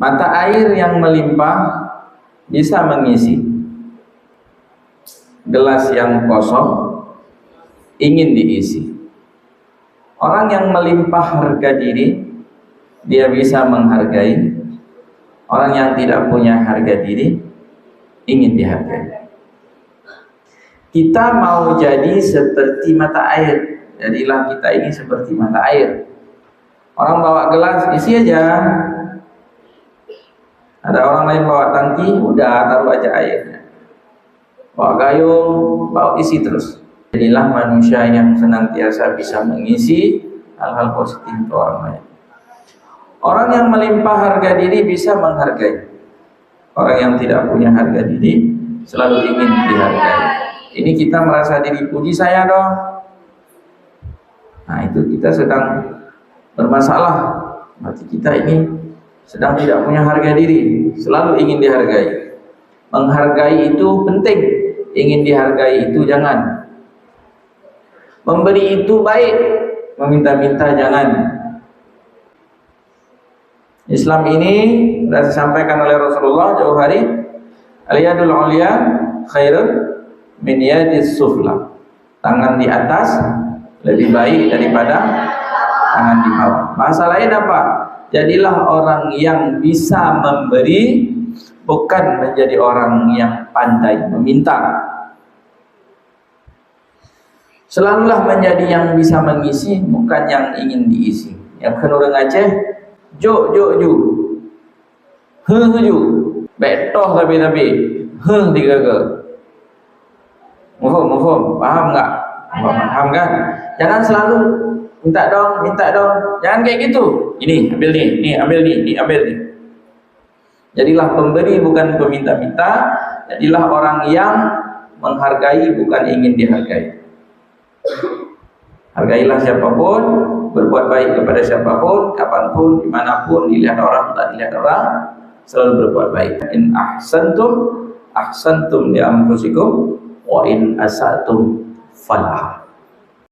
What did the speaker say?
Mata air yang melimpah bisa mengisi gelas yang kosong ingin diisi. Orang yang melimpah harga diri, dia bisa menghargai. Orang yang tidak punya harga diri ingin dihargai. Kita mau jadi seperti mata air. Jadilah kita ini seperti mata air. Orang bawa gelas, isi aja. Ada orang lain bawa tangki, udah taruh aja airnya. Bawa gayung, bawa isi terus. Jadilah manusia yang senantiasa bisa mengisi hal-hal positif untuk orang lain. Orang yang melimpah harga diri bisa menghargai. Orang yang tidak punya harga diri selalu ingin dihargai. Ini kita merasa diri, puji saya dong. Nah itu kita sedang bermasalah. Berarti kita ini sedang tidak punya harga diri, selalu ingin dihargai. Menghargai itu penting, ingin dihargai itu jangan. Memberi itu baik, meminta-minta jangan. Islam ini sudah disampaikan oleh Rasulullah jauh hari, al-yadul ulya khairun min yadis sufla. Tangan di atas lebih baik daripada tangan di bawah. Bahasa lain apa? Jadilah orang yang bisa memberi, bukan menjadi orang yang pandai meminta. Selalulah menjadi yang bisa mengisi, bukan yang ingin diisi. Yang kena orang Aceh, jo ju, betoh tapi digagal. Mufhum, paham nggak? Paham kan? Jangan selalu minta dong, jangan kayak gitu. Ini ambil nih, ambil nih. Jadilah pemberi bukan peminta-minta. Jadilah orang yang menghargai bukan ingin dihargai. Hargailah siapapun, berbuat baik kepada siapapun, kapanpun, dimanapun, dilihat orang, tak dilihat orang, selalu berbuat baik. In ahsantum li anfusikum wa in asatum falaha.